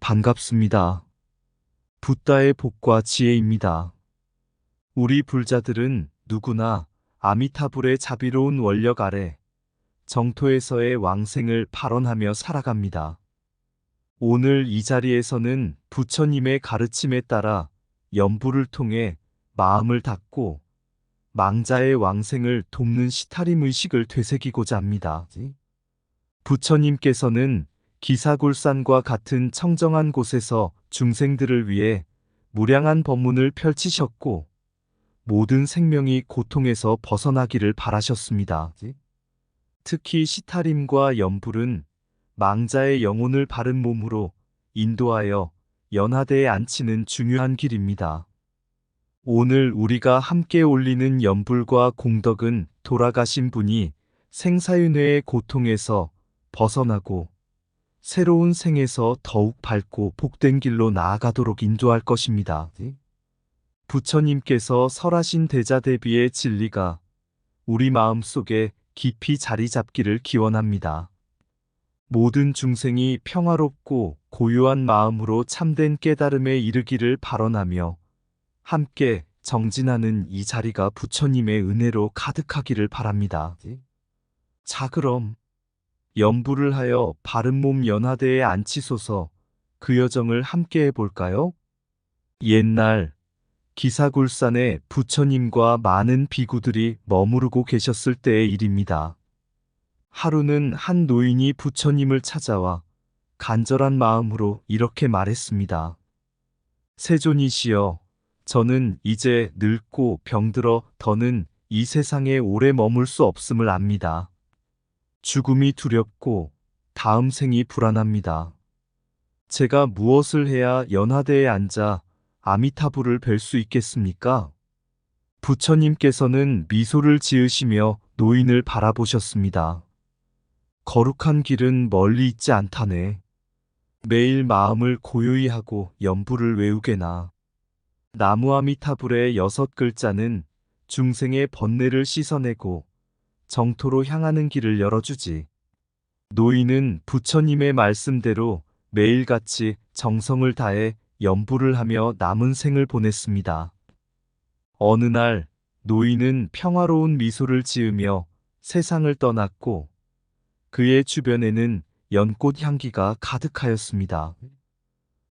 반갑습니다. 붓다의 복과 지혜입니다. 우리 불자들은 누구나 아미타불의 자비로운 원력 아래 정토에서의 왕생을 발언하며 살아갑니다. 오늘 이 자리에서는 부처님의 가르침에 따라 연부를 통해 마음을 닫고 망자의 왕생을 돕는 시타림 의식을 되새기고자 합니다. 부처님께서는 기사굴산과 같은 청정한 곳에서 중생들을 위해 무량한 법문을 펼치셨고 모든 생명이 고통에서 벗어나기를 바라셨습니다. 특히 시타림과 연불은 망자의 영혼을 바른 몸으로 인도하여 연화대에 앉히는 중요한 길입니다. 오늘 우리가 함께 올리는 연불과 공덕은 돌아가신 분이 생사윤회의 고통에서 벗어나고 새로운 생에서 더욱 밝고 복된 길로 나아가도록 인도할 것입니다. 부처님께서 설하신 대자대비의 진리가 우리 마음 속에 깊이 자리 잡기를 기원합니다. 모든 중생이 평화롭고 고요한 마음으로 참된 깨달음에 이르기를 발언하며 함께 정진하는 이 자리가 부처님의 은혜로 가득하기를 바랍니다. 자, 그럼 연부를 하여 바른 몸 연화대에 앉히소서. 그 여정을 함께 해볼까요? 옛날 기사굴산에 부처님과 많은 비구들이 머무르고 계셨을 때의 일입니다. 하루는 한 노인이 부처님을 찾아와 간절한 마음으로 이렇게 말했습니다. 세존이시여, 저는 이제 늙고 병들어 더는 이 세상에 오래 머물 수 없음을 압니다. 죽음이 두렵고 다음 생이 불안합니다. 제가 무엇을 해야 연화대에 앉아 아미타불을 뵐 수 있겠습니까? 부처님께서는 미소를 지으시며 노인을 바라보셨습니다. 거룩한 길은 멀리 있지 않다네. 매일 마음을 고요히 하고 연부를 외우게나. 나무 아미타불의 6글자는 중생의 번뇌를 씻어내고 정토로 향하는 길을 열어주지. 노인은 부처님의 말씀대로 매일같이 정성을 다해 연부를 하며 남은 생을 보냈습니다. 어느 날 노인은 평화로운 미소를 지으며 세상을 떠났고 그의 주변에는 연꽃 향기가 가득하였습니다.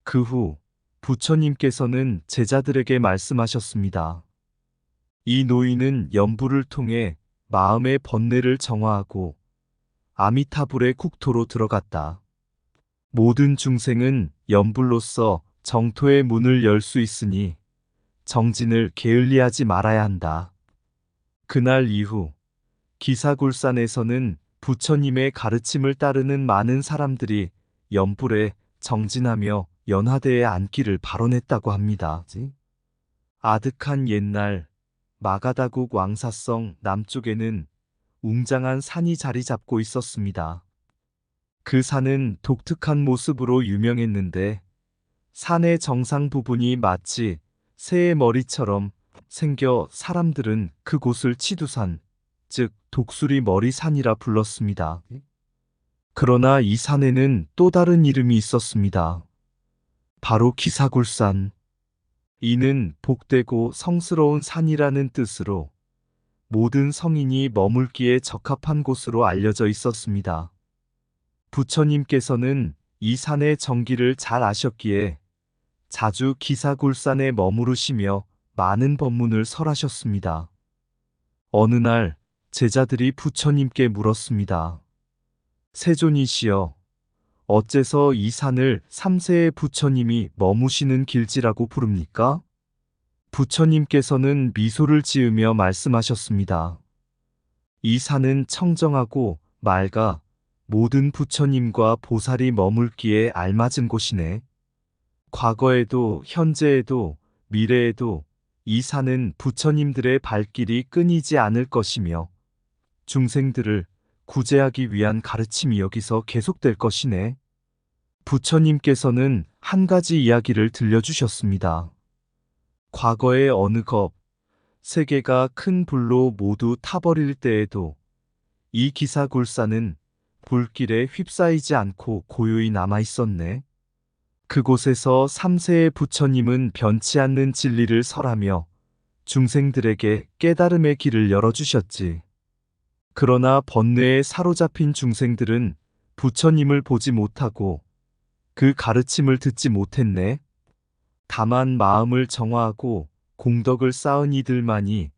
그 후 부처님께서는 제자들에게 말씀하셨습니다. 이 노인은 연부를 통해 마음의 번뇌를 정화하고 아미타불의 국토로 들어갔다. 모든 중생은 연불로서 정토의 문을 열 수 있으니 정진을 게을리하지 말아야 한다. 그날 이후 기사굴산에서는 부처님의 가르침을 따르는 많은 사람들이 연불에 정진하며 연화대에 앉기를 발언했다고 합니다. 아득한 옛날 마가다국 왕사성 남쪽에는 웅장한 산이 자리 잡고 있었습니다. 그 산은 독특한 모습으로 유명했는데 산의 정상 부분이 마치 새의 머리처럼 생겨 사람들은 그곳을 치두산, 즉 독수리 머리산이라 불렀습니다. 그러나 이 산에는 또 다른 이름이 있었습니다. 바로 기사굴산. 이는 복되고 성스러운 산이라는 뜻으로 모든 성인이 머물기에 적합한 곳으로 알려져 있었습니다. 부처님께서는 이 산의 정기를 잘 아셨기에 자주 기사굴산에 머무르시며 많은 법문을 설하셨습니다. 어느 날 제자들이 부처님께 물었습니다. 세존이시여, 어째서 이 산을 3세의 부처님이 머무시는 길지라고 부릅니까? 부처님께서는 미소를 지으며 말씀하셨습니다. 이 산은 청정하고 맑아 모든 부처님과 보살이 머물기에 알맞은 곳이네. 과거에도 현재에도 미래에도 이 산은 부처님들의 발길이 끊이지 않을 것이며 중생들을 구제하기 위한 가르침이 여기서 계속될 것이네. 부처님께서는 한 가지 이야기를 들려주셨습니다. 과거의 어느 세계가 큰 불로 모두 타버릴 때에도 이 기사굴산은 불길에 휩싸이지 않고 고요히 남아 있었네. 그곳에서 3세의 부처님은 변치 않는 진리를 설하며 중생들에게 깨달음의 길을 열어주셨지. 그러나 번뇌에 사로잡힌 중생들은 부처님을 보지 못하고 그 가르침을 듣지 못했네. 다만 마음을 정화하고 공덕을 쌓은 이들만이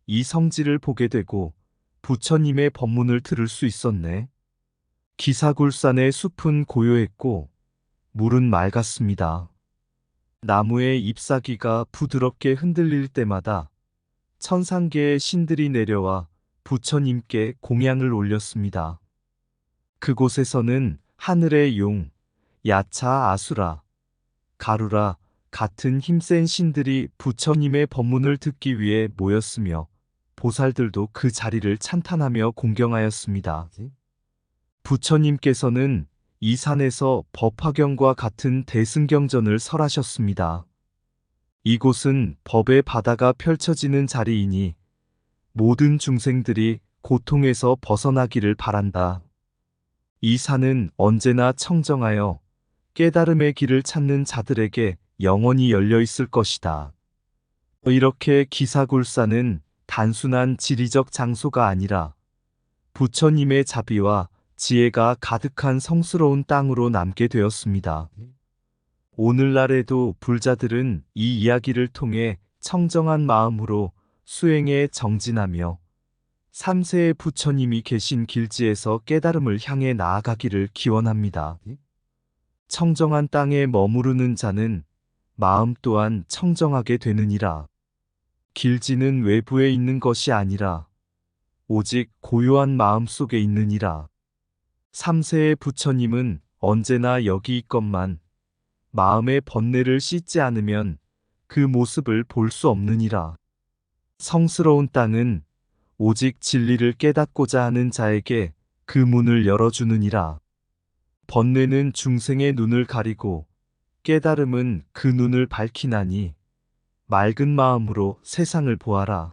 이 성지를 보게 되고 부처님의 법문을 들을 수 있었네. 기사굴산의 숲은 고요했고 물은 맑았습니다. 나무의 잎사귀가 부드럽게 흔들릴 때마다 천상계의 신들이 내려와 부처님께 공양을 올렸습니다. 그곳에서는 하늘의 용, 야차 아수라, 가루라 같은 힘센 신들이 부처님의 법문을 듣기 위해 모였으며 보살들도 그 자리를 찬탄하며 공경하였습니다. 부처님께서는 이 산에서 법화경과 같은 대승경전을 설하셨습니다. 이곳은 법의 바다가 펼쳐지는 자리이니 모든 중생들이 고통에서 벗어나기를 바란다. 이 산은 언제나 청정하여 깨달음의 길을 찾는 자들에게 영원히 열려 있을 것이다. 이렇게 기사굴산은 단순한 지리적 장소가 아니라 부처님의 자비와 지혜가 가득한 성스러운 땅으로 남게 되었습니다. 오늘날에도 불자들은 이 이야기를 통해 청정한 마음으로 수행에 정진하며 3세의 부처님이 계신 길지에서 깨달음을 향해 나아가기를 기원합니다. 청정한 땅에 머무르는 자는 마음 또한 청정하게 되느니라. 길지는 외부에 있는 것이 아니라 오직 고요한 마음 속에 있느니라. 3세의 부처님은 언제나 여기 있건만 마음의 번뇌를 씻지 않으면 그 모습을 볼 수 없느니라. 성스러운 땅은 오직 진리를 깨닫고자 하는 자에게 그 문을 열어주느니라. 번뇌는 중생의 눈을 가리고 깨달음은 그 눈을 밝히나니 맑은 마음으로 세상을 보아라.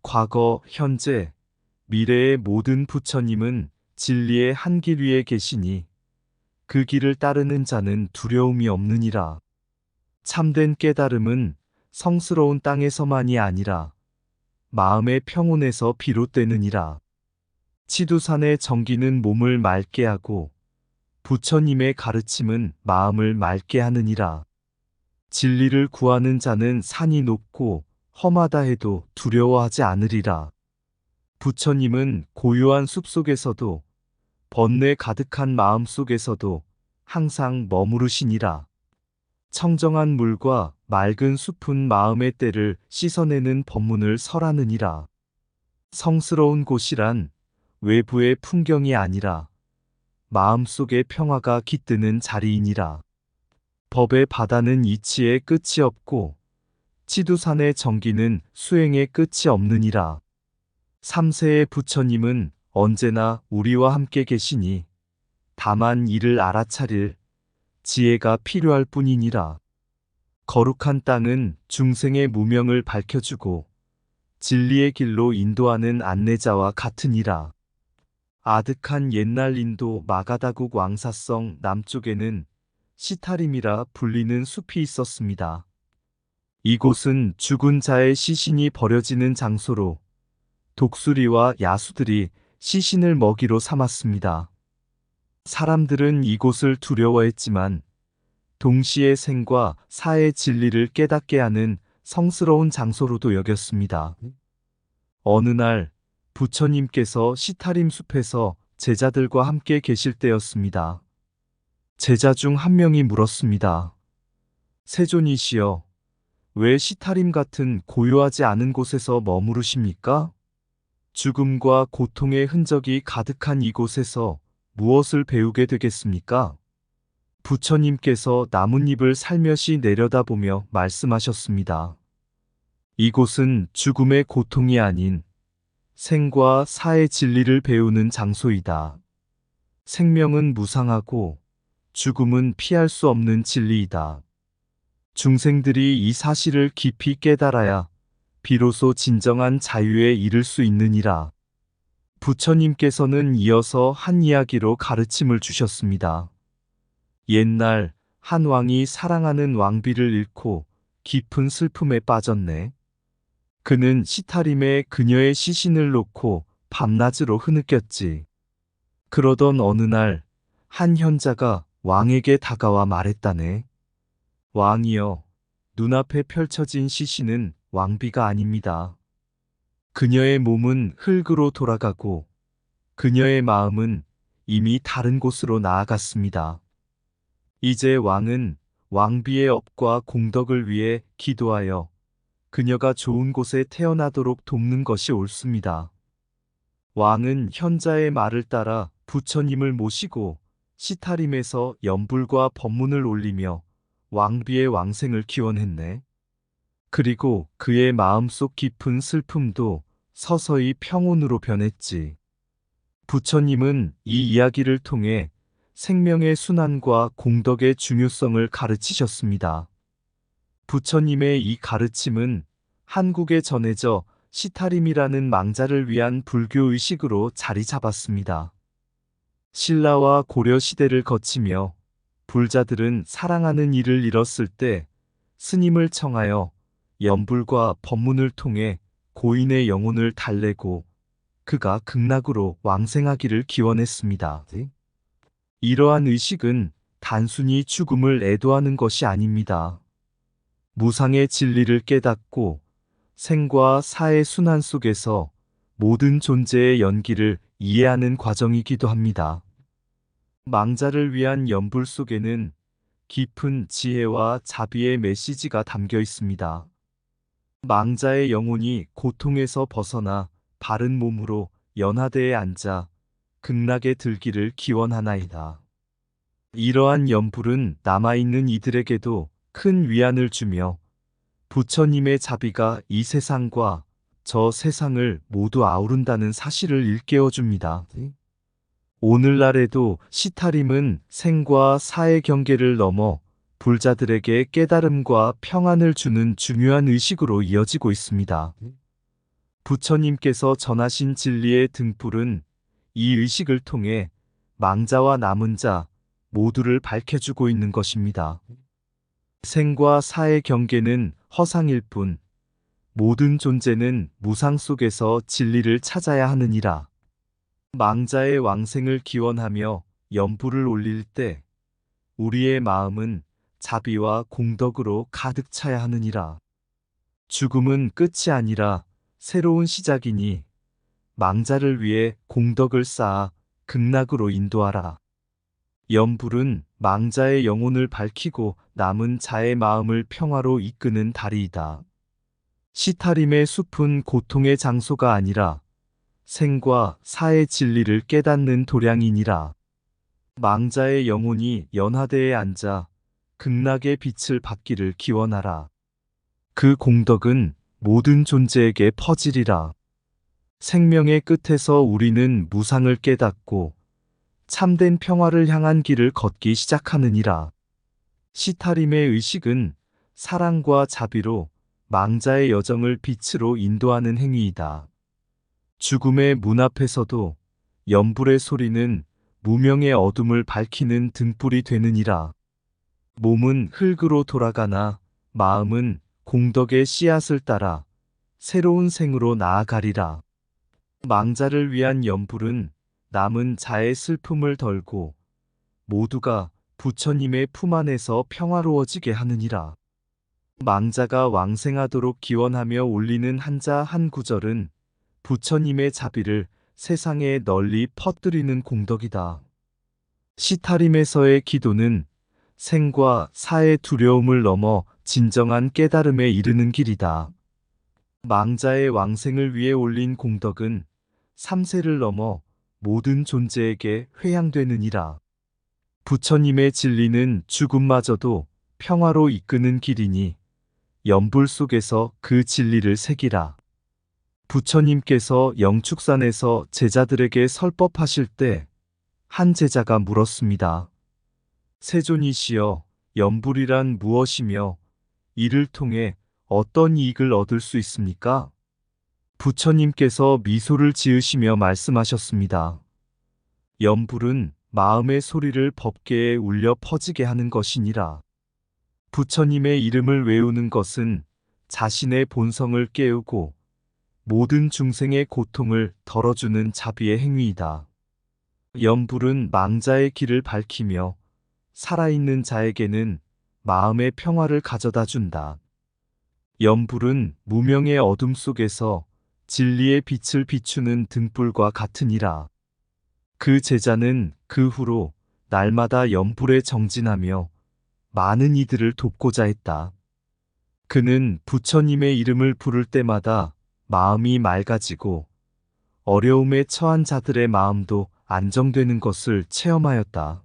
과거, 현재, 미래의 모든 부처님은 진리의 한 길 위에 계시니 그 길을 따르는 자는 두려움이 없느니라. 참된 깨달음은 성스러운 땅에서만이 아니라 마음의 평온에서 비롯되느니라. 치두산의 정기는 몸을 맑게 하고 부처님의 가르침은 마음을 맑게 하느니라. 진리를 구하는 자는 산이 높고 험하다 해도 두려워하지 않으리라. 부처님은 고요한 숲속에서도 번뇌 가득한 마음 속에서도 항상 머무르시니라. 청정한 물과 맑은 숲은 마음의 때를 씻어내는 법문을 설하느니라. 성스러운 곳이란 외부의 풍경이 아니라 마음속의 평화가 깃드는 자리이니라. 법의 바다는 이치에 끝이 없고 치두산의 정기는 수행에 끝이 없느니라. 3세의 부처님은 언제나 우리와 함께 계시니 다만 이를 알아차릴 지혜가 필요할 뿐이니라. 거룩한 땅은 중생의 무명을 밝혀주고 진리의 길로 인도하는 안내자와 같으니라. 아득한 옛날 인도 마가다국 왕사성 남쪽에는 시타림이라 불리는 숲이 있었습니다. 이곳은 죽은 자의 시신이 버려지는 장소로 독수리와 야수들이 시신을 먹이로 삼았습니다. 사람들은 이곳을 두려워했지만 동시에 생과 사의 진리를 깨닫게 하는 성스러운 장소로도 여겼습니다. 어느 날 부처님께서 시타림 숲에서 제자들과 함께 계실 때였습니다. 제자 중 한 명이 물었습니다. 세존이시여, 왜 시타림 같은 고요하지 않은 곳에서 머무르십니까? 죽음과 고통의 흔적이 가득한 이곳에서 무엇을 배우게 되겠습니까? 부처님께서 나뭇잎을 살며시 내려다보며 말씀하셨습니다. 이곳은 죽음의 고통이 아닌 생과 사의 진리를 배우는 장소이다. 생명은 무상하고 죽음은 피할 수 없는 진리이다. 중생들이 이 사실을 깊이 깨달아야 비로소 진정한 자유에 이를 수 있느니라. 부처님께서는 이어서 한 이야기로 가르침을 주셨습니다. 옛날 한 왕이 사랑하는 왕비를 잃고 깊은 슬픔에 빠졌네. 그는 시타림에 그녀의 시신을 놓고 밤낮으로 흐느꼈지. 그러던 어느 날, 한 현자가 왕에게 다가와 말했다네. 왕이여, 눈앞에 펼쳐진 시신은 왕비가 아닙니다. 그녀의 몸은 흙으로 돌아가고 그녀의 마음은 이미 다른 곳으로 나아갔습니다. 이제 왕은 왕비의 업과 공덕을 위해 기도하여 그녀가 좋은 곳에 태어나도록 돕는 것이 옳습니다. 왕은 현자의 말을 따라 부처님을 모시고 시타림에서 연불과 법문을 올리며 왕비의 왕생을 기원했네. 그리고 그의 마음속 깊은 슬픔도 서서히 평온으로 변했지. 부처님은 이 이야기를 통해 생명의 순환과 공덕의 중요성을 가르치셨습니다. 부처님의 이 가르침은 한국에 전해져 시타림이라는 망자를 위한 불교 의식으로 자리 잡았습니다. 신라와 고려 시대를 거치며 불자들은 사랑하는 이를 잃었을 때 스님을 청하여 연불과 법문을 통해 고인의 영혼을 달래고 그가 극락으로 왕생하기를 기원했습니다. 이러한 의식은 단순히 죽음을 애도하는 것이 아닙니다. 무상의 진리를 깨닫고 생과 사의 순환 속에서 모든 존재의 연기를 이해하는 과정이기도 합니다. 망자를 위한 연불 속에는 깊은 지혜와 자비의 메시지가 담겨 있습니다. 망자의 영혼이 고통에서 벗어나 바른 몸으로 연화대에 앉아 극락에 들기를 기원하나이다. 이러한 연불은 남아있는 이들에게도 큰 위안을 주며 부처님의 자비가 이 세상과 저 세상을 모두 아우른다는 사실을 일깨워 줍니다. 오늘날에도 시타림은 생과 사의 경계를 넘어 불자들에게 깨달음과 평안을 주는 중요한 의식으로 이어지고 있습니다. 부처님께서 전하신 진리의 등불은 이 의식을 통해 망자와 남은 자 모두를 밝혀주고 있는 것입니다. 생과 사의 경계는 허상일 뿐 모든 존재는 무상 속에서 진리를 찾아야 하느니라. 망자의 왕생을 기원하며 연불을 올릴 때 우리의 마음은 자비와 공덕으로 가득 차야 하느니라. 죽음은 끝이 아니라 새로운 시작이니 망자를 위해 공덕을 쌓아 극락으로 인도하라. 연불은 망자의 영혼을 밝히고 남은 자의 마음을 평화로 이끄는 다리이다. 시타림의 숲은 고통의 장소가 아니라 생과 사의 진리를 깨닫는 도량이니라. 망자의 영혼이 연화대에 앉아 극락의 빛을 받기를 기원하라. 그 공덕은 모든 존재에게 퍼지리라. 생명의 끝에서 우리는 무상을 깨닫고 참된 평화를 향한 길을 걷기 시작하느니라. 시타림의 의식은 사랑과 자비로 망자의 여정을 빛으로 인도하는 행위이다. 죽음의 문 앞에서도 연불의 소리는 무명의 어둠을 밝히는 등불이 되느니라. 몸은 흙으로 돌아가나 마음은 공덕의 씨앗을 따라 새로운 생으로 나아가리라. 망자를 위한 연불은 남은 자의 슬픔을 덜고 모두가 부처님의 품 안에서 평화로워지게 하느니라. 망자가 왕생하도록 기원하며 올리는 한자 한 구절은 부처님의 자비를 세상에 널리 퍼뜨리는 공덕이다. 시타림에서의 기도는 생과 사의 두려움을 넘어 진정한 깨달음에 이르는 길이다. 망자의 왕생을 위해 올린 공덕은 3세를 넘어 모든 존재에게 회양되느니라. 부처님의 진리는 죽음마저도 평화로 이끄는 길이니 연불 속에서 그 진리를 새기라. 부처님께서 영축산에서 제자들에게 설법하실 때 한 제자가 물었습니다. 세존이시여, 연불이란 무엇이며 이를 통해 어떤 이익을 얻을 수 있습니까? 부처님께서 미소를 지으시며 말씀하셨습니다. 연불은 마음의 소리를 법계에 울려 퍼지게 하는 것이니라. 부처님의 이름을 외우는 것은 자신의 본성을 깨우고 모든 중생의 고통을 덜어주는 자비의 행위이다. 염불은 망자의 길을 밝히며 살아있는 자에게는 마음의 평화를 가져다 준다. 염불은 무명의 어둠 속에서 진리의 빛을 비추는 등불과 같으니라. 그 제자는 그 후로 날마다 염불에 정진하며 많은 이들을 돕고자 했다. 그는 부처님의 이름을 부를 때마다 마음이 맑아지고 어려움에 처한 자들의 마음도 안정되는 것을 체험하였다.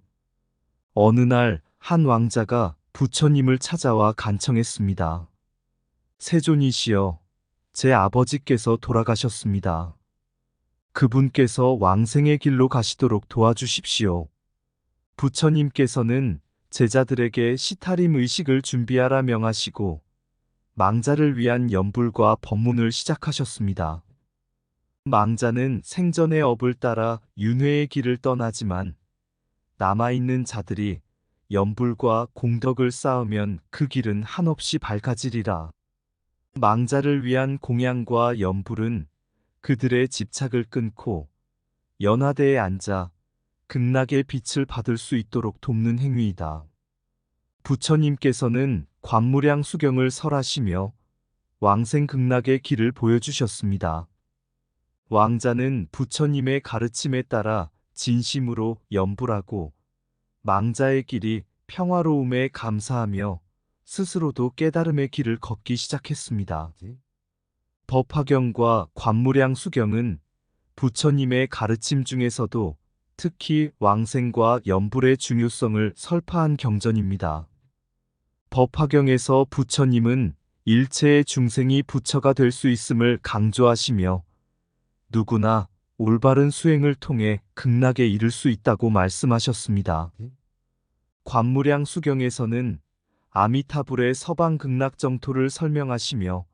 어느 날 한 왕자가 부처님을 찾아와 간청했습니다. 세존이시여, 제 아버지께서 돌아가셨습니다. 그분께서 왕생의 길로 가시도록 도와주십시오. 부처님께서는 제자들에게 시타림 의식을 준비하라 명하시고 망자를 위한 염불과 법문을 시작하셨습니다. 망자는 생전의 업을 따라 윤회의 길을 떠나지만 남아있는 자들이 염불과 공덕을 쌓으면 그 길은 한없이 밝아지리라. 망자를 위한 공양과 염불은 그들의 집착을 끊고 연화대에 앉아 극락의 빛을 받을 수 있도록 돕는 행위이다. 부처님께서는 관무량 수경을 설하시며 왕생 극락의 길을 보여주셨습니다. 왕자는 부처님의 가르침에 따라 진심으로 염불하고 망자의 길이 평화로움에 감사하며 스스로도 깨달음의 길을 걷기 시작했습니다. 법화경과 관무량 수경은 부처님의 가르침 중에서도 특히 왕생과 염불의 중요성을 설파한 경전입니다. 법화경에서 부처님은 일체의 중생이 부처가 될 수 있음을 강조하시며 누구나 올바른 수행을 통해 극락에 이를 수 있다고 말씀하셨습니다. 관무량 수경에서는 아미타불의 서방 극락 정토를 설명하시며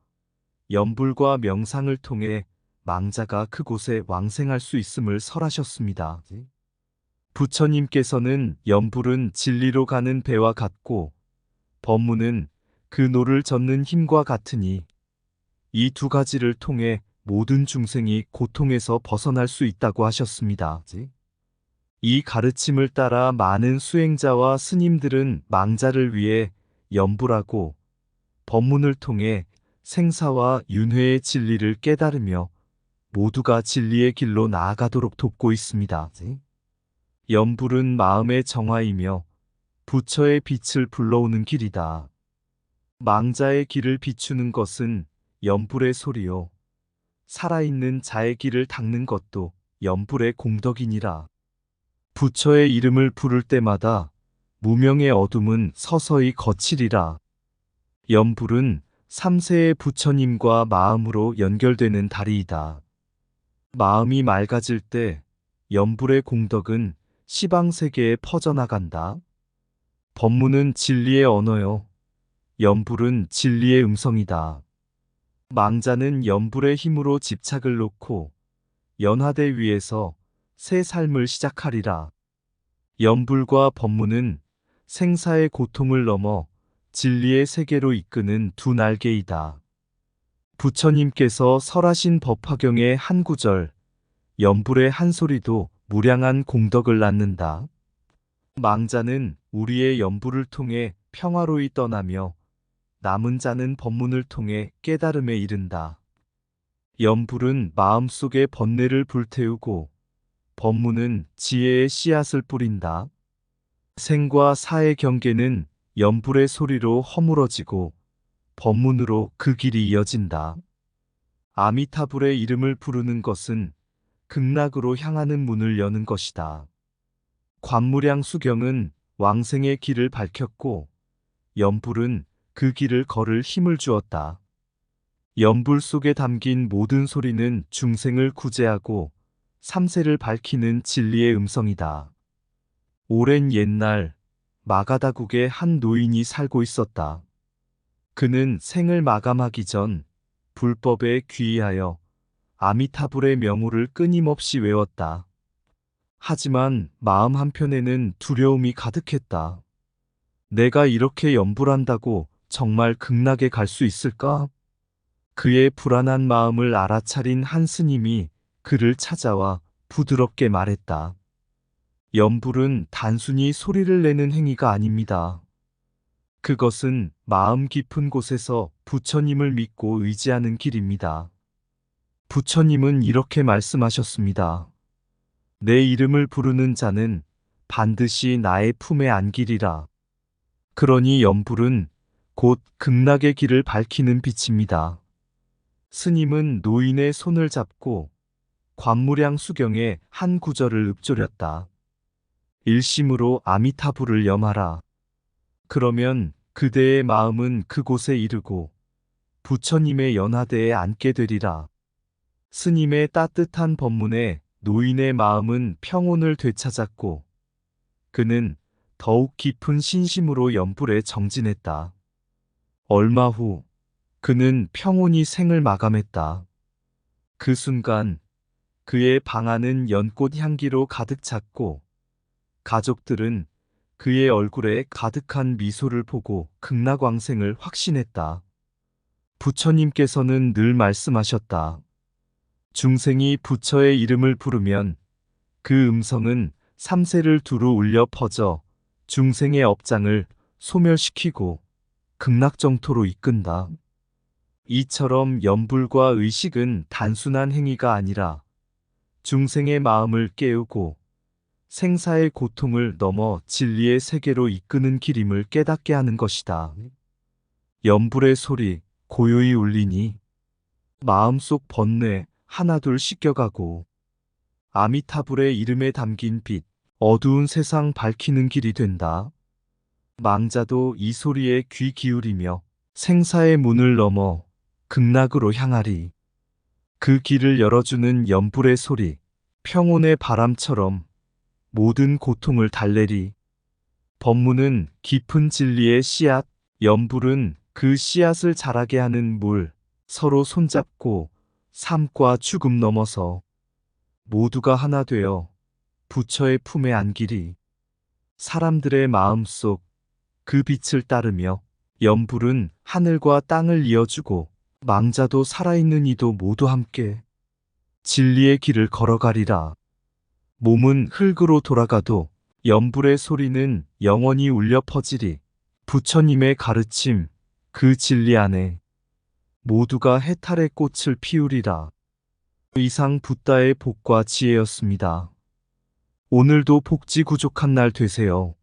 염불과 명상을 통해 망자가 그곳에 왕생할 수 있음을 설하셨습니다. 부처님께서는 염불은 진리로 가는 배와 같고 법문은 그 노를 젓는 힘과 같으니 이 두 가지를 통해 모든 중생이 고통에서 벗어날 수 있다고 하셨습니다. 이 가르침을 따라 많은 수행자와 스님들은 망자를 위해 염불하고 법문을 통해 생사와 윤회의 진리를 깨달으며 모두가 진리의 길로 나아가도록 돕고 있습니다. 염불은 마음의 정화이며 부처의 빛을 불러오는 길이다. 망자의 길을 비추는 것은 염불의 소리요. 살아있는 자의 길을 닦는 것도 염불의 공덕이니라. 부처의 이름을 부를 때마다 무명의 어둠은 서서히 거치리라. 염불은 삼세의 부처님과 마음으로 연결되는 다리이다. 마음이 맑아질 때 염불의 공덕은 시방세계에 퍼져나간다. 법문은 진리의 언어요. 염불은 진리의 음성이다. 망자는 염불의 힘으로 집착을 놓고 연화대 위에서 새 삶을 시작하리라. 염불과 법문은 생사의 고통을 넘어 진리의 세계로 이끄는 두 날개이다. 부처님께서 설하신 법화경의 한 구절, 염불의 한 소리도 무량한 공덕을 낳는다. 망자는 우리의 염불을 통해 평화로이 떠나며 남은 자는 법문을 통해 깨달음에 이른다. 염불은 마음속의 번뇌를 불태우고 법문은 지혜의 씨앗을 뿌린다. 생과 사의 경계는 염불의 소리로 허물어지고 법문으로 그 길이 이어진다. 아미타불의 이름을 부르는 것은 극락으로 향하는 문을 여는 것이다. 관무량 수경은 왕생의 길을 밝혔고 염불은 그 길을 걸을 힘을 주었다. 염불 속에 담긴 모든 소리는 중생을 구제하고 삼세를 밝히는 진리의 음성이다. 오랜 옛날 마가다국에 한 노인이 살고 있었다. 그는 생을 마감하기 전 불법에 귀의하여 아미타불의 명호를 끊임없이 외웠다. 하지만 마음 한편에는 두려움이 가득했다. 내가 이렇게 연불한다고 정말 극락에 갈 수 있을까? 그의 불안한 마음을 알아차린 한 스님이 그를 찾아와 부드럽게 말했다. 연불은 단순히 소리를 내는 행위가 아닙니다. 그것은 마음 깊은 곳에서 부처님을 믿고 의지하는 길입니다. 부처님은 이렇게 말씀하셨습니다. 내 이름을 부르는 자는 반드시 나의 품에 안기리라. 그러니 연불은 곧 극락의 길을 밝히는 빛입니다. 스님은 노인의 손을 잡고 관무량 수경의 한 구절을 읊조렸다. 일심으로 아미타불을 염하라. 그러면 그대의 마음은 그곳에 이르고 부처님의 연화대에 앉게 되리라. 스님의 따뜻한 법문에 노인의 마음은 평온을 되찾았고 그는 더욱 깊은 신심으로 연불에 정진했다. 얼마 후 그는 평온히 생을 마감했다. 그 순간 그의 방 안은 연꽃 향기로 가득 찼고 가족들은 그의 얼굴에 가득한 미소를 보고 극락왕생을 확신했다. 부처님께서는 늘 말씀하셨다. 중생이 부처의 이름을 부르면 그 음성은 삼세를 두루 울려 퍼져 중생의 업장을 소멸시키고 극락정토로 이끈다. 이처럼 연불과 의식은 단순한 행위가 아니라 중생의 마음을 깨우고 생사의 고통을 넘어 진리의 세계로 이끄는 길임을 깨닫게 하는 것이다. 연불의 소리 고요히 울리니 마음속 번뇌 하나둘 씻겨가고 아미타불의 이름에 담긴 빛 어두운 세상 밝히는 길이 된다. 망자도 이 소리에 귀 기울이며 생사의 문을 넘어 극락으로 향하리. 그 길을 열어주는 연불의 소리 평온의 바람처럼 모든 고통을 달래리. 법문은 깊은 진리의 씨앗, 연불은 그 씨앗을 자라게 하는 물, 서로 손잡고 삶과 죽음 넘어서 모두가 하나 되어 부처의 품에 안기리. 사람들의 마음속 그 빛을 따르며 연불은 하늘과 땅을 이어주고 망자도 살아있는 이도 모두 함께 진리의 길을 걸어가리라. 몸은 흙으로 돌아가도 연불의 소리는 영원히 울려 퍼지리. 부처님의 가르침, 그 진리 안에 모두가 해탈의 꽃을 피우리라. 이상 붓다의 복과 지혜였습니다. 오늘도 복지 구족한 날 되세요.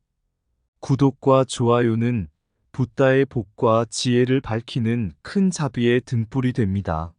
구독과 좋아요는 붓다의 복과 지혜를 밝히는 큰 자비의 등불이 됩니다.